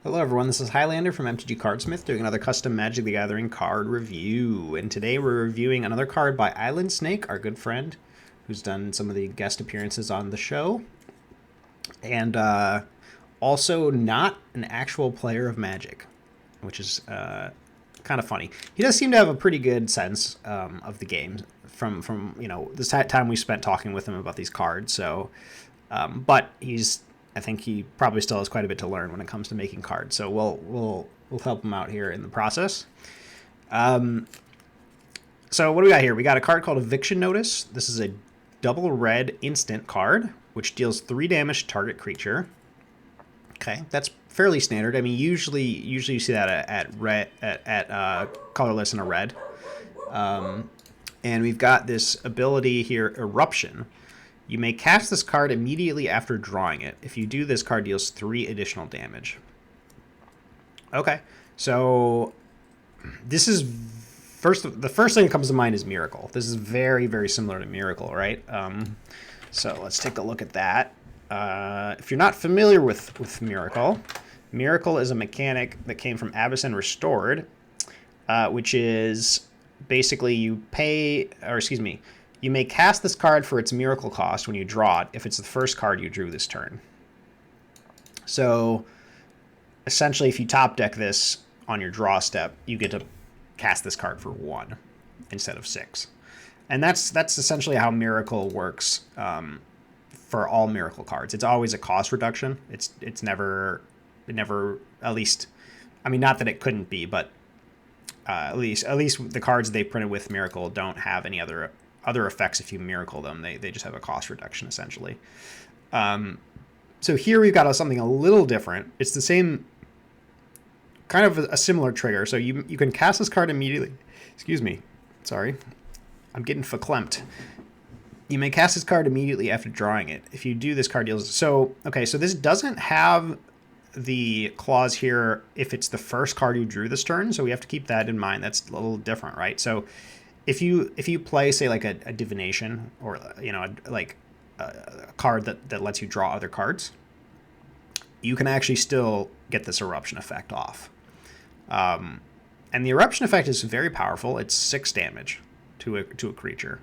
Hello everyone, this is Highlander from MTG Cardsmith doing another custom Magic the Gathering card review. And today we're reviewing another card by Islandsnake, our good friend, who's done some of the guest appearances on the show. And also not an actual player of Magic, which is kind of funny. He does seem to have a pretty good sense of the game from this time we spent talking with him about these cards. So, but I think he probably still has quite a bit to learn when it comes to making cards. So we'll help him out here in the process. So what do we got here? We got a card called Eviction Notice. This is a double red instant card, which deals 3 damage to target creature. Okay, that's fairly standard. I mean, usually you see that at colorless and a red. And we've got this ability here, Eruption. You may cast this card immediately after drawing it. If you do, this card deals 3 additional damage. Okay, so this is the first thing that comes to mind is Miracle. This is very, very similar to Miracle, right? So let's take a look at that. If you're not familiar with Miracle, Miracle is a mechanic that came from Abyss and Restored, which is basically you may cast this card for its Miracle cost when you draw it if it's the first card you drew this turn. So essentially, if you top deck this on your draw step, you get to cast this card for 1 instead of 6. And that's essentially how Miracle works for all Miracle cards. It's always a cost reduction. It never, at least, I mean, not that it couldn't be, but at least the cards they printed with Miracle don't have any other effects if you Miracle them. They just have a cost reduction, essentially. So here we've got something a little different. It's the same, kind of a similar trigger. So you can cast this card immediately. Excuse me. Sorry. I'm getting verklempt. You may cast this card immediately after drawing it. If you do, this card deals... So, okay, so this doesn't have the clause here if it's the first card you drew this turn, so we have to keep that in mind. That's a little different, right? So if you play, say, like a divination or a card that lets you draw other cards, you can actually still get this eruption effect off. And the eruption effect is very powerful. It's 6 damage to a creature.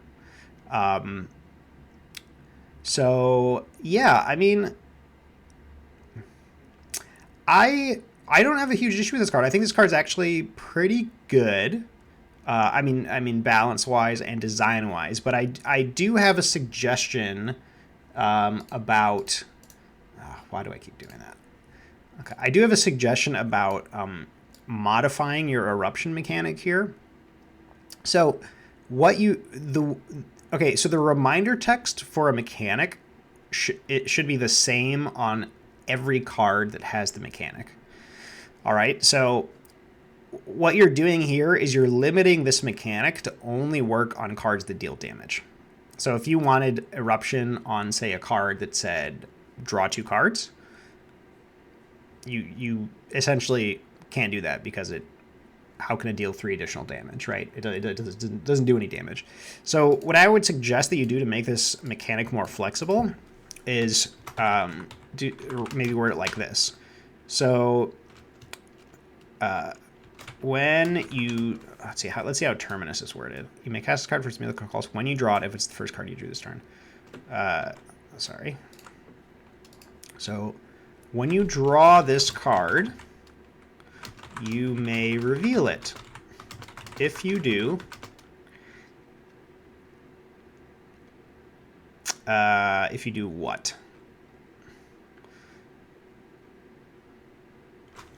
So yeah, I mean, I don't have a huge issue with this card. I think this card is actually pretty good. I mean, balance-wise and design-wise, but I do have a suggestion about... why do I keep doing that? Okay, I do have a suggestion about modifying your eruption mechanic here. So so the reminder text for a mechanic it should be the same on every card that has the mechanic. All right, so what you're doing here is you're limiting this mechanic to only work on cards that deal damage. So if you wanted Eruption on, say, a card that said draw 2 cards, you essentially can't do that because how can it deal 3 additional damage, right? It doesn't do any damage. So what I would suggest that you do to make this mechanic more flexible is maybe word it like this. So when you let's see how Terminus is worded. You may cast this card for its Miracle cost when you draw it if it's the first card you drew this turn. Sorry. So when you draw this card, you may reveal it. If you do, what?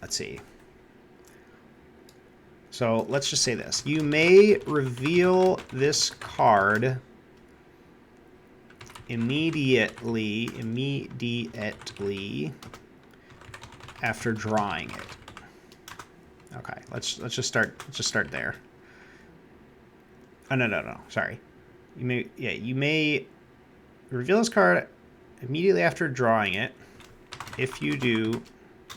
Let's see. So let's just say this. You may reveal this card immediately after drawing it. Okay, let's just start there. Oh no. Sorry. You may reveal this card immediately after drawing it. If you do,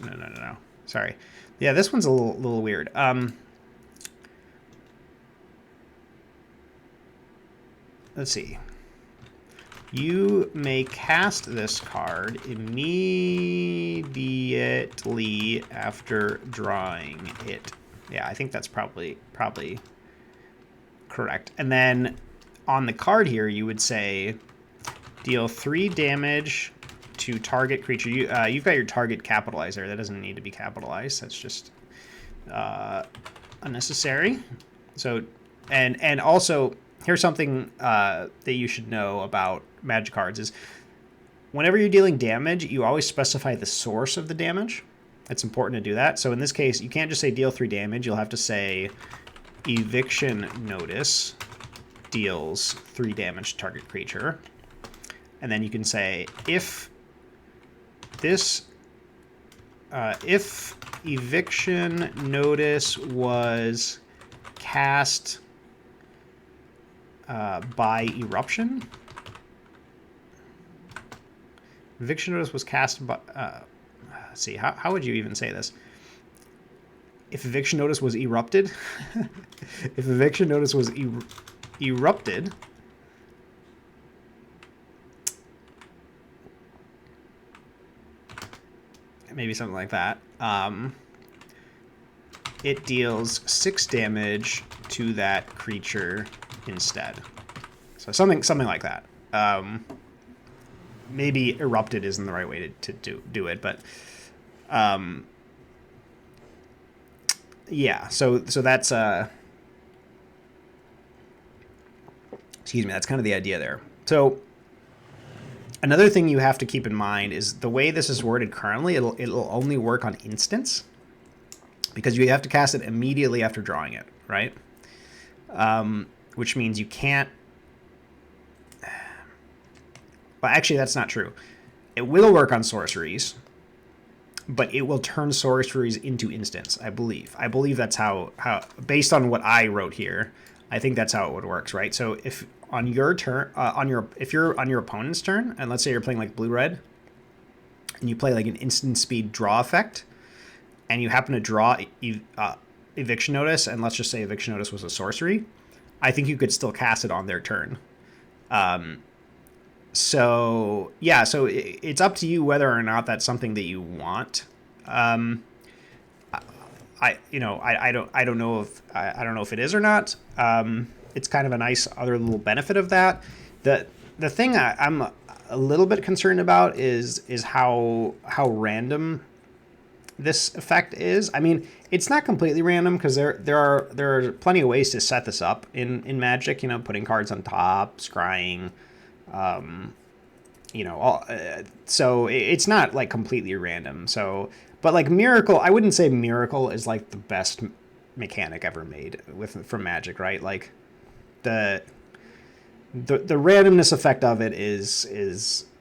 no. Sorry. Yeah, this one's a little weird. Let's see. You may cast this card immediately after drawing it. Yeah, I think that's probably correct. And then on the card here, you would say deal 3 damage to target creature. You've got your target capitalized there. That doesn't need to be capitalized. That's just unnecessary. So, and also, here's something that you should know about Magic cards is whenever you're dealing damage, you always specify the source of the damage. It's important to do that. So in this case, you can't just say deal 3 damage. You'll have to say Eviction Notice deals 3 damage to target creature. And then you can say if Eviction Notice was cast by Eruption. Eviction Notice was cast by... let's see, how would you even say this? If Eviction Notice was erupted... if Eviction Notice was erupted... maybe something like that. It deals 6 damage to that creature instead. So something like that. Maybe erupted isn't the right way to do it, but yeah. So that's excuse me. That's kind of the idea there. So another thing you have to keep in mind is the way this is worded currently. It'll only work on instants because you have to cast it immediately after drawing it, right? Which means you can't. Well, actually, that's not true. It will work on sorceries, but it will turn sorceries into instants, I believe. I believe that's how based on what I wrote here, I think that's how it would work, right? So if on your turn, if you're on your opponent's turn, and let's say you're playing like blue-red, and you play like an instant speed draw effect, and you happen to draw Eviction Notice, and let's just say Eviction Notice was a sorcery, I think you could still cast it on their turn. So yeah, so it's up to you whether or not that's something that you want. I don't know if it is or not. It's kind of a nice other little benefit of that. The thing I'm a little bit concerned about is how random this effect is. I mean, it's not completely random because there are plenty of ways to set this up in Magic. You know, putting cards on top, scrying. So it's not like completely random. So, but like Miracle, I wouldn't say Miracle is like the best mechanic ever made from Magic, right? Like the randomness effect of it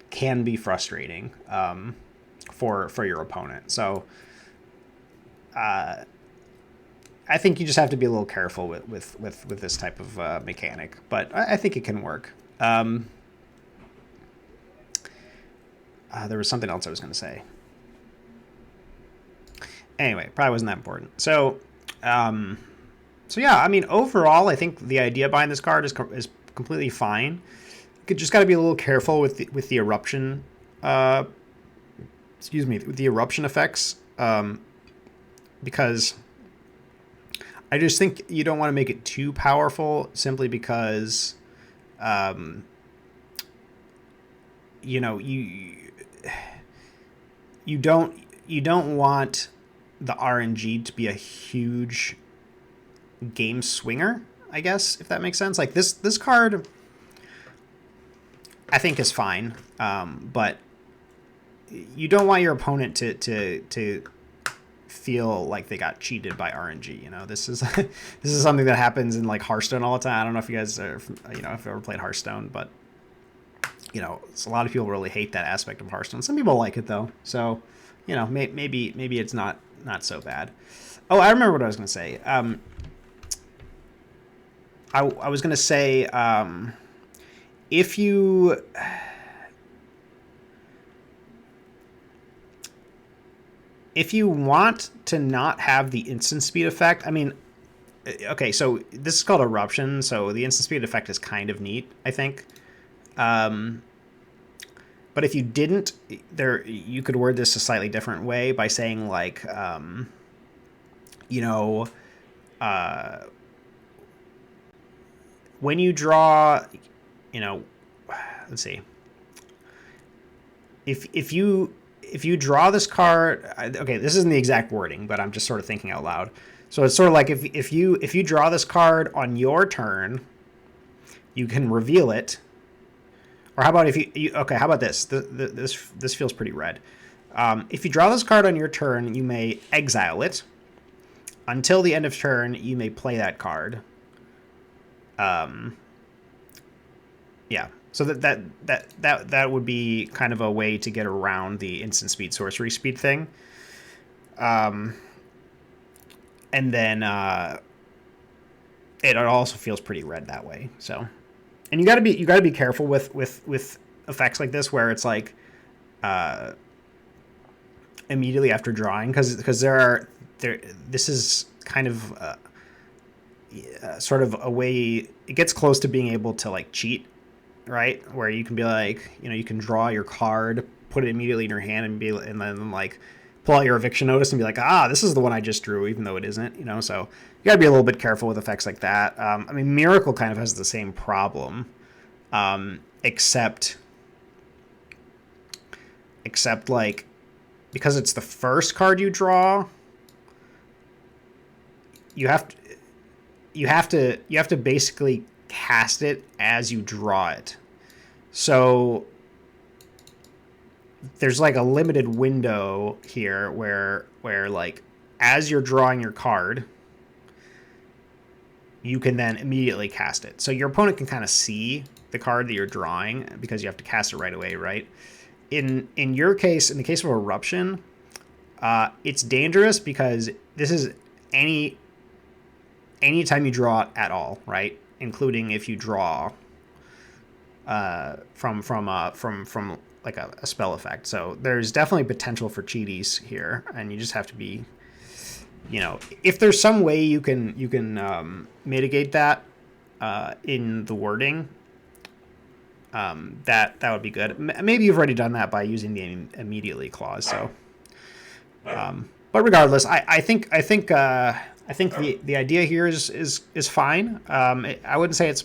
can be frustrating for your opponent. So I think you just have to be a little careful with this type of mechanic, but I think it can work. There was something else I was going to say. Anyway, probably wasn't that important. So yeah, I mean, overall, I think the idea behind this card is completely fine. You just got to be a little careful with the eruption. With the eruption effects, because I just think you don't want to make it too powerful simply because, you don't want the RNG to be a huge game swinger, I guess, if that makes sense. Like this card I think is fine, but you don't want your opponent to feel like they got cheated by RNG. You know, this is something that happens in like Hearthstone all the time. I don't know if you guys are, if you've ever played Hearthstone, but a lot of people really hate that aspect of Hearthstone. Some people like it though, so maybe it's not so bad. Oh, I remember what I was going to say. I was going to say if you want to not have the instant speed effect, I mean, okay, so this is called Eruption, so the instant speed effect is kind of neat, I think. But if you didn't, you could word this a slightly different way by saying like, when you draw, let's see. If you draw this card, okay, this isn't the exact wording, but I'm just sort of thinking out loud. So it's sort of like if you draw this card on your turn, you can reveal it. Or how about if you okay? How about this? This feels pretty red. If you draw this card on your turn, you may exile it. Until the end of turn, you may play that card. Yeah. So that would be kind of a way to get around the instant speed sorcery speed thing. And then it also feels pretty red that way. So, and you got to be careful with effects like this where it's like immediately after drawing because this is kind of sort of a way it gets close to being able to like cheat, right? Where you can be like, you can draw your card, put it immediately in your hand, and then like pull out your eviction notice and be like, this is the one I just drew, even though it isn't, So you got to be a little bit careful with effects like that. I mean, Miracle kind of has the same problem, except like because it's the first card you draw, you have to basically cast it as you draw it. So there's like a limited window here where like as you're drawing your card, you can then immediately cast it. So your opponent can kind of see the card that you're drawing because you have to cast it right away, right? In your case, in the case of Eruption, it's dangerous because this is anytime you draw it at all, right? Including if you draw from like a spell effect. So there's definitely potential for cheaties here, and you just have to be, if there's some way you can mitigate that in the wording, that would be good. Maybe you've already done that by using the immediately clause. So, but regardless, I think the idea here is fine. I wouldn't say it's,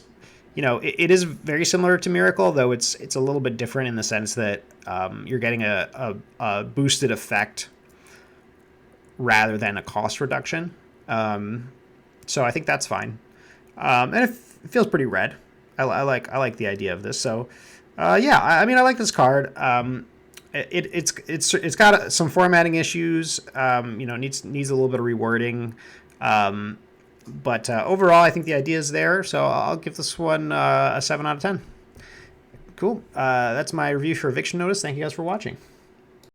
it is very similar to Miracle, though it's a little bit different in the sense that you're getting a boosted effect rather than a cost reduction. So I think that's fine. And it feels pretty red. I like the idea of this. So yeah, I mean, I like this card. It's got some formatting issues. Needs a little bit of rewording. But overall, I think the idea is there. So I'll give this one a 7 out of 10. Cool. That's my review for Eviction Notice. Thank you guys for watching.